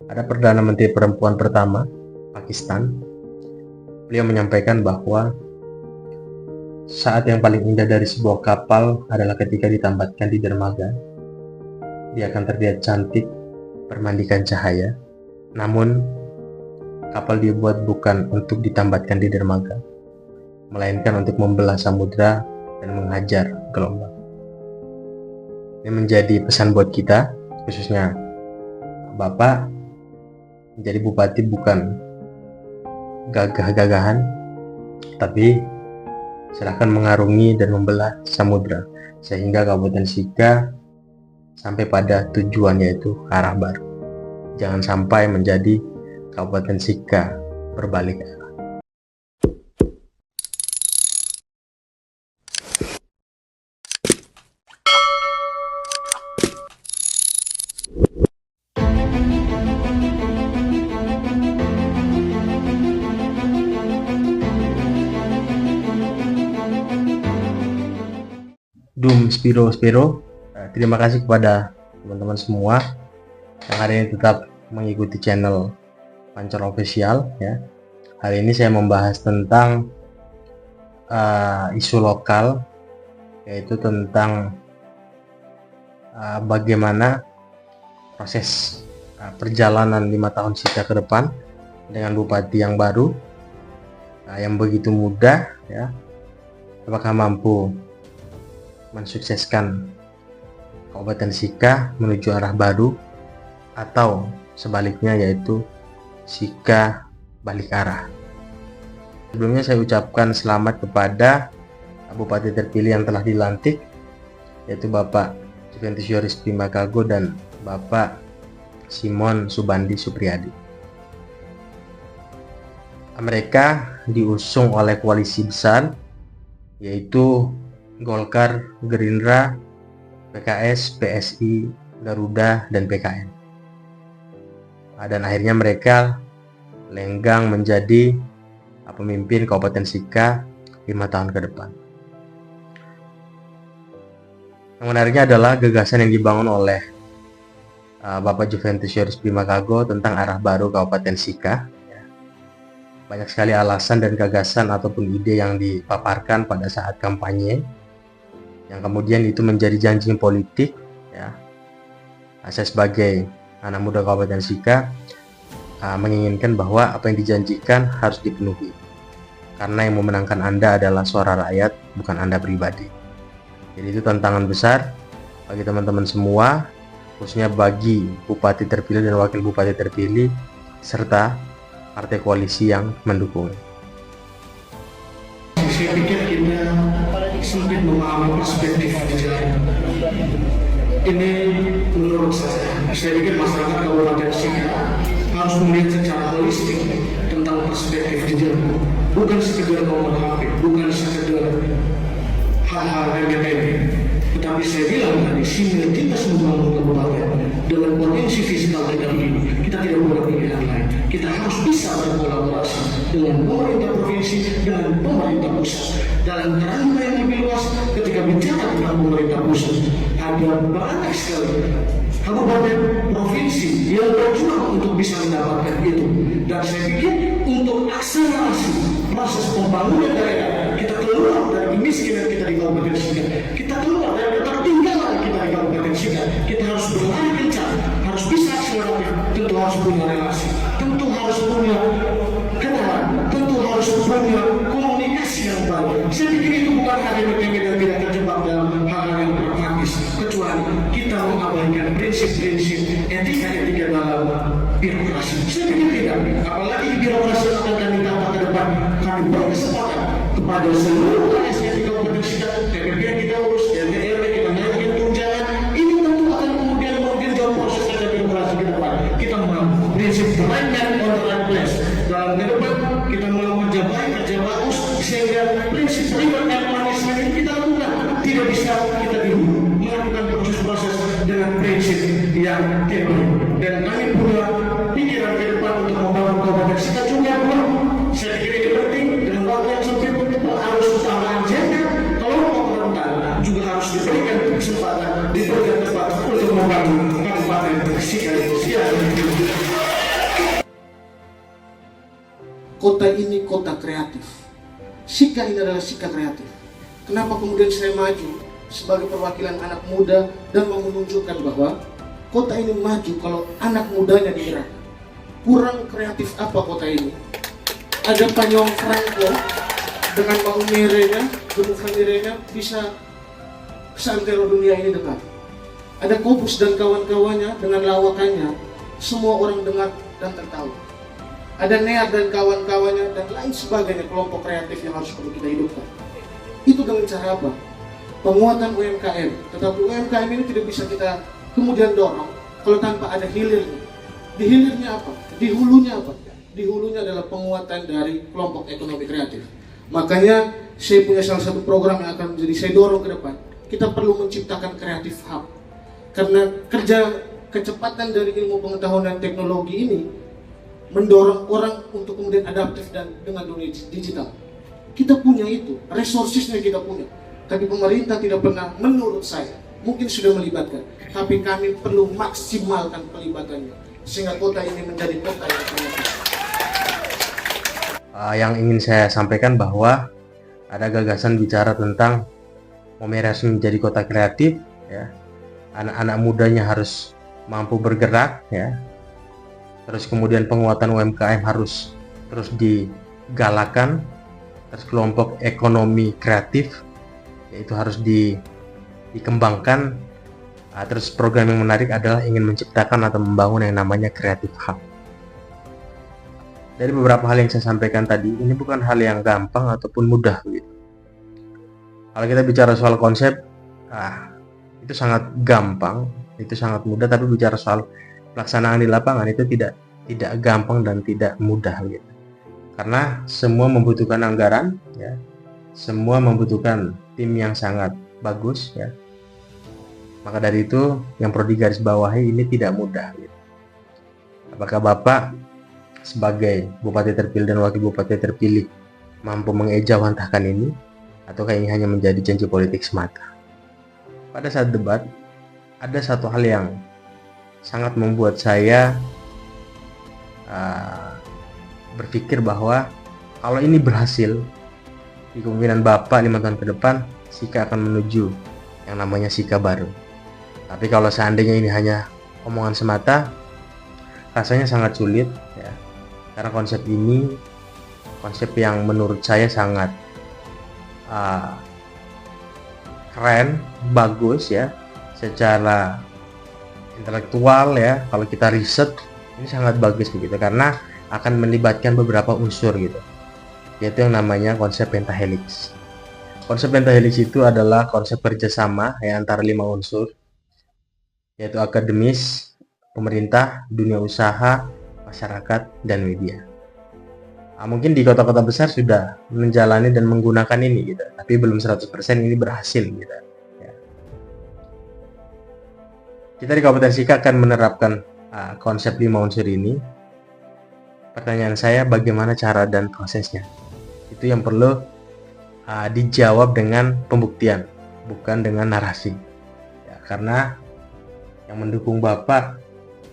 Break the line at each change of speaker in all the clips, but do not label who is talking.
ada Perdana Menteri perempuan pertama Pakistan. Beliau menyampaikan bahwa saat yang paling indah dari sebuah kapal adalah ketika ditambatkan di dermaga. Dia akan terlihat cantik, bermandikan cahaya. Namun, kapal dibuat bukan untuk ditambatkan di dermaga, melainkan untuk membelah samudra dan menghajar gelombang. Ini menjadi pesan buat kita, khususnya Bapak. Menjadi bupati bukan gagah-gagahan, tapi silahkan mengarungi dan membelah samudra sehingga Kabupaten Sika sampai pada tujuan, yaitu arah baru. Jangan sampai menjadi Kabupaten Sika berbalik arah. Spiro. Terima kasih kepada teman-teman semua yang hari ini tetap mengikuti channel Pancor Official ya. Hari ini saya membahas tentang isu lokal, yaitu tentang bagaimana proses perjalanan 5 tahun Sika ke depan dengan bupati yang baru yang begitu muda ya. Apakah mampu mensukseskan Kabupaten Sika menuju arah baru, atau sebaliknya, yaitu Sika balik arah. Sebelumnya saya ucapkan selamat kepada Bupati terpilih yang telah dilantik, yaitu Bapak Juventius Yoris Primakago dan Bapak Simon Subandi Supriyadi. Mereka diusung oleh koalisi besar, yaitu Golkar, Gerindra, PKS, PSI, Garuda, dan PKN. Dan akhirnya mereka lenggang menjadi pemimpin Kabupaten Sika 5 tahun ke depan. Yang menariknya adalah gagasan yang dibangun oleh Bapak Juventius Yoris Primakago tentang arah baru Kabupaten Sika. Banyak sekali alasan dan gagasan ataupun ide yang dipaparkan pada saat kampanye, yang kemudian itu menjadi janji politik ya. Saya sebagai anak muda Kabupaten Sika menginginkan bahwa apa yang dijanjikan harus dipenuhi, karena yang memenangkan Anda adalah suara rakyat, bukan Anda pribadi. Jadi itu tantangan besar bagi teman-teman semua, khususnya bagi bupati terpilih dan wakil bupati terpilih serta partai koalisi yang mendukung.
Saya pikir kita sulit memahami perspektif di jalan. Ini menurut saya pikir masyarakat Kabupaten Sika harus melihat secara holistik tentang perspektif di jalan. Bukan sekedar ngomong HP, bukan sekedar hal-hal remeh-temeh. Tetapi saya bilang tadi, sinergitas membangun kabupaten dengan potensi fiskal negara ini, kita tidak boleh pilihan lain. Kita harus bisa berkolaborasi dengan pemerintah provinsi dan pemerintah pusat. Dalam kerangka yang lebih luas, ketika bicara tentang pemerintah pusat, ada banyak sekali kabupaten provinsi yang berjuang untuk bisa mendapatkan itu. Dan saya pikir untuk akselerasi proses pembangunan daerah, kita keluar dari kemiskinan kita di Kabupaten Sika, kita keluar dari ketertinggalan kita di Kabupaten Sika, kita harus berlari kencang, harus bisa akseleratif, tentu harus punya relasi, tentu harus punya kenalan, tentu harus punya komunikasi yang baik. Saya pikir itu bukan hal yang tidak terjebak dalam hal-hal yang pragmatis, kecuali kita mengabaikan prinsip-prinsip etika dalam birokrasi. Saya pikir tidak, apalagi birokrasi yang akan kami tambah ke depan, kami berkesempatan kepada seluruh ASN di Kabupaten Sika, DPRD kita urus, DPRD kita naikkan tunjangan. Ini tentu akan kemudian jauh proses kerja birokrasi ke depan. Kita mengambil prinsip berlainan on the right place. Dalam ke depan kita melakukan kerja baik, kerja bagus, sehingga prinsip reward and punishment ini kita lakukan. Tidak bisa kita melakukan proses dengan prinsip yang teori. Dan kami punya pikiran ke depan untuk membangun Kabupaten Sika juga belum. Saya pikir ini penting dengan waktu yang sempit harus utama agenda. Kelompok rentan juga harus diberikan kesempatan, diberikan tempat untuk membangun Kabupaten Sika. kota ini kota kreatif. Sika ini adalah Sika kreatif. Kenapa kemudian saya maju sebagai perwakilan anak muda dan mau menunjukkan bahwa kota ini maju kalau anak mudanya digerakkan. Kurang kreatif apa kota ini? Ada Panyong Franco dengan Maumere-nya, Gunung Famire-nya bisa seantero dunia ini dekat. Ada Kobus dan kawan-kawannya dengan lawakannya, semua orang dengar dan tertawa. Ada Near dan kawan-kawannya dan lain sebagainya, kelompok kreatif yang harus perlu kita hidupkan. Itu dengan cara apa? Penguatan UMKM. Tetapi UMKM ini tidak bisa kita kemudian dorong kalau tanpa ada hilirnya. Di hilirnya apa? Di hulunya apa? Di hulunya adalah penguatan dari kelompok ekonomi kreatif. Makanya saya punya salah satu program yang akan menjadi saya dorong ke depan. Kita perlu menciptakan kreatif hub. Karena kerja kecepatan dari ilmu pengetahuan dan teknologi ini mendorong orang untuk kemudian adaptif dan dengan dunia digital. Kita punya itu, resourcesnya kita punya. Tapi pemerintah tidak pernah, menurut saya, mungkin sudah melibatkan. Tapi kami perlu maksimalkan pelibatannya sehingga kota ini menjadi kota yang kreatif.
Yang ingin saya sampaikan bahwa ada gagasan bicara tentang Maumere harus menjadi kota kreatif, ya. Anak-anak mudanya harus mampu bergerak, ya. Terus kemudian penguatan UMKM harus terus digalakan. Terus kelompok ekonomi kreatif yaitu harus dikembangkan. Terus program yang menarik adalah ingin menciptakan atau membangun yang namanya Creative Hub. Dari beberapa hal yang saya sampaikan tadi, ini bukan hal yang gampang ataupun mudah begitu. Kalau kita bicara soal konsep, itu sangat gampang, itu sangat mudah. Tapi bicara soal pelaksanaan di lapangan itu tidak gampang dan tidak mudah begitu. Karena semua membutuhkan anggaran, ya. Semua membutuhkan tim yang sangat bagus, ya. Maka dari itu yang perlu digarisbawahi ini tidak mudah gitu. Apakah Bapak sebagai bupati terpilih dan wakil bupati terpilih mampu mengejawantahkan ini, ataukah ini hanya menjadi janji politik semata? Pada saat debat ada satu hal yang sangat membuat saya berpikir bahwa kalau ini berhasil di kepemimpinan Bapak 5 tahun ke depan, Sika akan menuju yang namanya Sika baru. Tapi kalau seandainya ini hanya omongan semata, rasanya sangat sulit, ya. Karena konsep ini konsep yang menurut saya sangat keren, bagus, ya, secara intelektual, ya. Kalau kita riset ini sangat bagus begitu, karena akan melibatkan beberapa unsur gitu, yaitu yang namanya konsep pentahelix. Konsep pentahelix itu adalah konsep kerjasama ya antara 5 unsur, yaitu akademis, pemerintah, dunia usaha, masyarakat, dan media. Mungkin di kota-kota besar sudah menjalani dan menggunakan ini gitu, tapi belum 100% ini berhasil gitu, ya. Kita di Kabupaten Sika akan menerapkan konsep 5 unsur ini. Pertanyaan saya, bagaimana cara dan prosesnya? Itu yang perlu dijawab dengan pembuktian, bukan dengan narasi, ya. Karena yang mendukung Bapak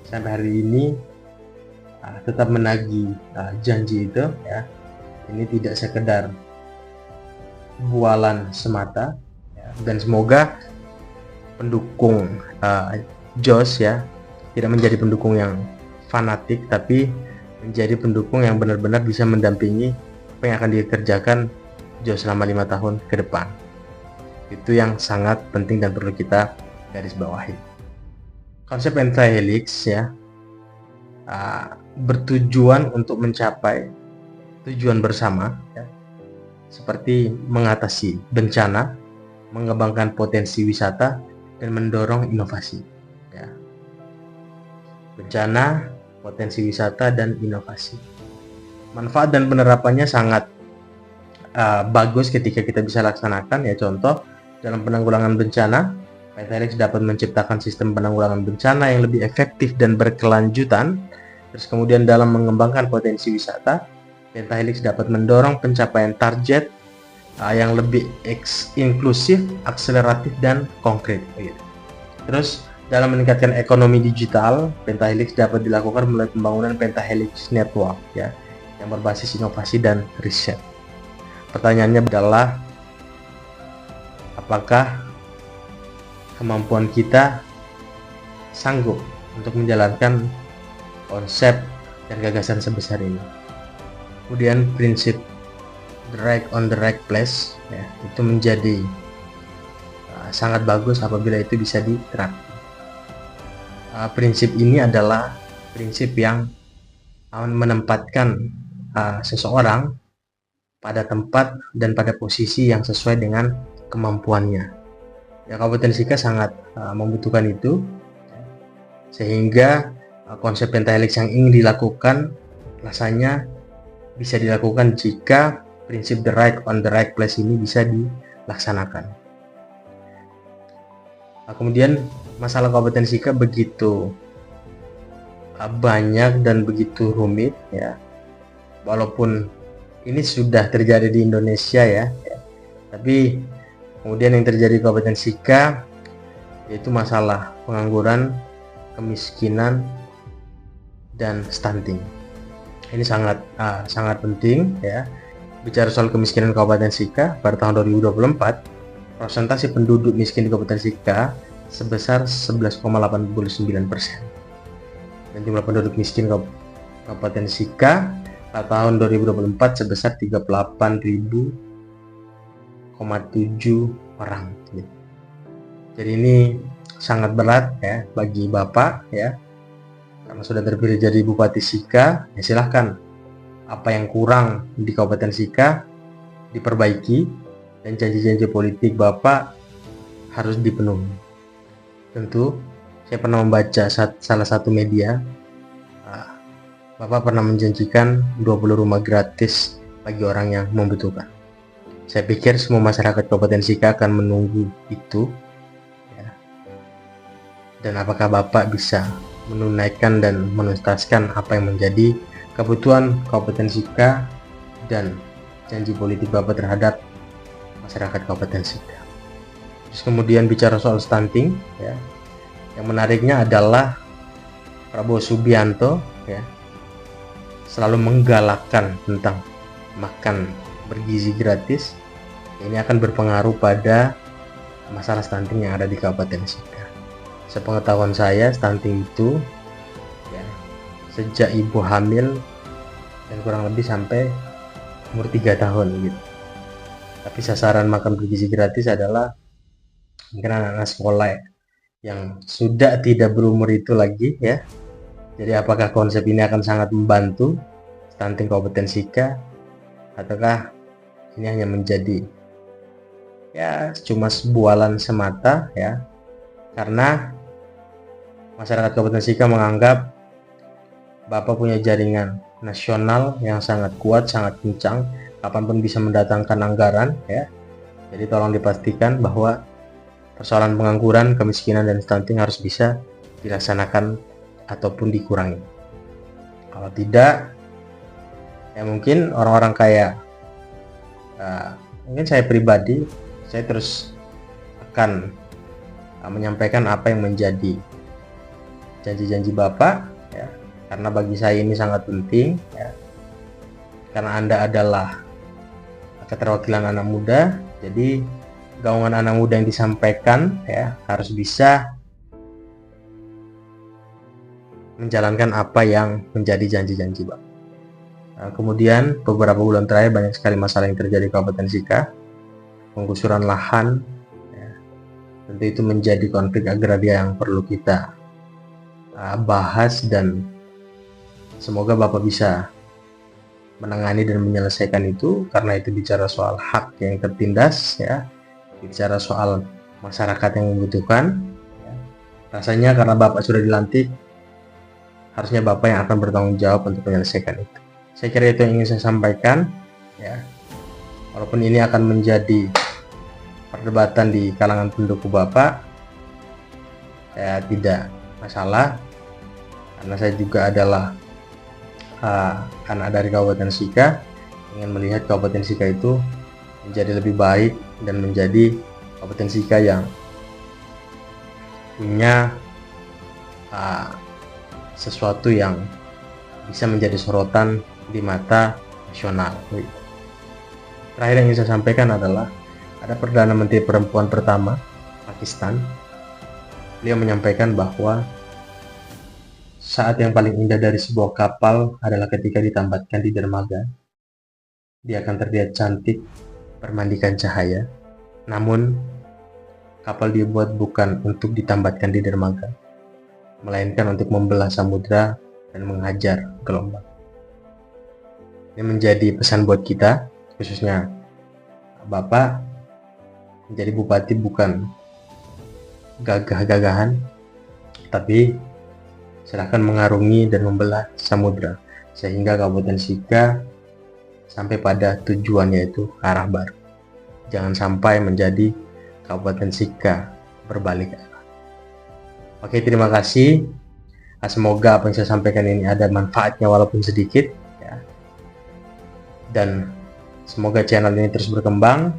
sampai hari ini tetap menagih janji itu, ya. Ini tidak sekedar bualan semata, ya. Dan semoga pendukung JOS, ya, tidak menjadi pendukung yang fanatik, tapi menjadi pendukung yang benar-benar bisa mendampingi apa yang akan dikerjakan JOS selama 5 tahun ke depan. Itu yang sangat penting dan perlu kita garis bawahi. Konsep pentahelix, ya, bertujuan untuk mencapai tujuan bersama, ya, seperti mengatasi bencana, mengembangkan potensi wisata, dan mendorong inovasi, ya. Bencana, potensi wisata, dan inovasi. Manfaat dan penerapannya sangat bagus ketika kita bisa laksanakan, ya. Contoh, dalam penanggulangan bencana, Pentahelix dapat menciptakan sistem penanggulangan bencana yang lebih efektif dan berkelanjutan. Terus kemudian dalam mengembangkan potensi wisata, Pentahelix dapat mendorong pencapaian target yang lebih inklusif, akseleratif, dan konkret. Terus dalam meningkatkan ekonomi digital, Pentahelix dapat dilakukan melalui pembangunan Pentahelix Network, ya. yang berbasis inovasi dan riset. Pertanyaannya adalah, apakah kemampuan kita sanggup untuk menjalankan konsep dan gagasan sebesar ini? Kemudian prinsip the right on the right place, ya, itu menjadi sangat bagus apabila itu bisa diterapkan. Prinsip ini adalah prinsip yang menempatkan seseorang pada tempat dan pada posisi yang sesuai dengan kemampuannya. Ya, Kabupaten Sika sangat membutuhkan itu, sehingga konsep pentahelix yang ingin dilakukan rasanya bisa dilakukan jika prinsip the right on the right place ini bisa dilaksanakan. Kemudian masalah Kabupaten Sika begitu banyak dan begitu rumit, ya. Walaupun ini sudah terjadi di Indonesia, ya. Tapi kemudian yang terjadi di Kabupaten Sika yaitu masalah pengangguran, kemiskinan, dan stunting. Ini sangat penting, ya. Bicara soal kemiskinan Kabupaten Sika pada tahun 2024, persentase penduduk miskin di Kabupaten Sika sebesar 11,89%. Dan jumlah penduduk miskin Kabupaten Sika pada tahun 2024 sebesar 38.000,7 orang. Jadi ini sangat berat, ya, bagi Bapak, ya, karena sudah terpilih jadi Bupati Sika. Ya, silahkan, apa yang kurang di Kabupaten Sika diperbaiki, dan janji-janji politik Bapak harus dipenuhi. Tentu saya pernah membaca salah satu media, Bapak pernah menjanjikan 20 rumah gratis bagi orang yang membutuhkan. Saya pikir semua masyarakat Kabupaten Sika akan menunggu itu, ya. Dan apakah Bapak bisa menunaikan dan menuntaskan apa yang menjadi kebutuhan Kabupaten Sika dan janji politik Bapak terhadap masyarakat Kabupaten Sika. Terus kemudian bicara soal stunting, ya. Yang menariknya adalah Prabowo Subianto, ya, selalu menggalakkan tentang makan bergizi gratis. Ini akan berpengaruh pada masalah stunting yang ada di Kabupaten Sika. Sepengetahuan saya, stunting itu, ya, sejak ibu hamil dan kurang lebih sampai umur 3 tahun gitu. Tapi sasaran makan bergizi gratis adalah mungkin anak-anak sekolah yang sudah tidak berumur itu lagi, ya. Jadi apakah konsep ini akan sangat membantu stunting Kabupaten Sika, ataukah ini hanya menjadi, ya, cuma sebualan semata, ya, karena masyarakat Kabupaten Sika menganggap Bapak punya jaringan nasional yang sangat kuat, sangat kencang, kapanpun bisa mendatangkan anggaran, ya. Jadi tolong dipastikan bahwa persoalan pengangguran, kemiskinan, dan stunting harus bisa dilaksanakan ataupun dikurangi. Kalau tidak, ya mungkin orang-orang kaya, mungkin saya pribadi, saya terus akan menyampaikan apa yang menjadi janji-janji Bapak, ya, karena bagi saya ini sangat penting, ya, karena Anda adalah keterwakilan anak muda. Jadi gaungan anak muda yang disampaikan, ya, harus bisa menjalankan apa yang menjadi janji-janji Bapak. Kemudian beberapa bulan terakhir banyak sekali masalah yang terjadi di Kabupaten Sika, penggusuran lahan, ya. Tentu itu menjadi konflik agraria yang perlu kita bahas, dan semoga Bapak bisa menangani dan menyelesaikan itu, karena itu bicara soal hak yang tertindas, ya, bicara soal masyarakat yang membutuhkan, ya. Rasanya karena Bapak sudah dilantik, harusnya Bapak yang akan bertanggung jawab untuk menyelesaikan itu. Saya kira itu yang ingin saya sampaikan, ya. Walaupun ini akan menjadi perdebatan di kalangan pendukung Bapak, saya tidak masalah, karena saya juga adalah anak dari Kabupaten Sika, ingin melihat Kabupaten Sika itu menjadi lebih baik dan menjadi Kabupaten Sika yang punya sesuatu yang bisa menjadi sorotan di mata nasional. Terakhir yang ingin saya sampaikan adalah ada Perdana Menteri perempuan pertama Pakistan. Beliau menyampaikan bahwa saat yang paling indah dari sebuah kapal adalah ketika ditambatkan di dermaga. Dia akan terlihat cantik, bermandikan cahaya. Namun, kapal dibuat bukan untuk ditambatkan di dermaga, melainkan untuk membelah samudra dan menghajar gelombang. Ini menjadi pesan buat kita, khususnya Bapak menjadi bupati bukan gagah-gagahan, tapi silahkan mengarungi dan membelah samudra sehingga Kabupaten Sika sampai pada tujuannya, yaitu arah baru. Jangan sampai menjadi Kabupaten Sika berbalik arah. Oke, terima kasih. Semoga apa yang saya sampaikan ini ada manfaatnya walaupun sedikit ya. Dan semoga channel ini terus berkembang.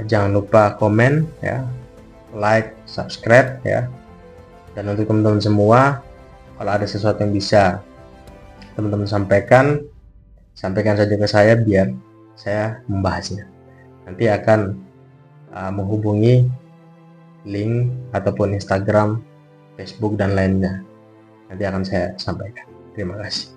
Jangan lupa komen ya, like, subscribe ya. Dan untuk teman-teman semua, kalau ada sesuatu yang bisa teman-teman sampaikan saja ke saya biar saya membahasnya. Nanti akan menghubungi link ataupun Instagram, Facebook dan lainnya. Nanti akan saya sampaikan. Terima kasih.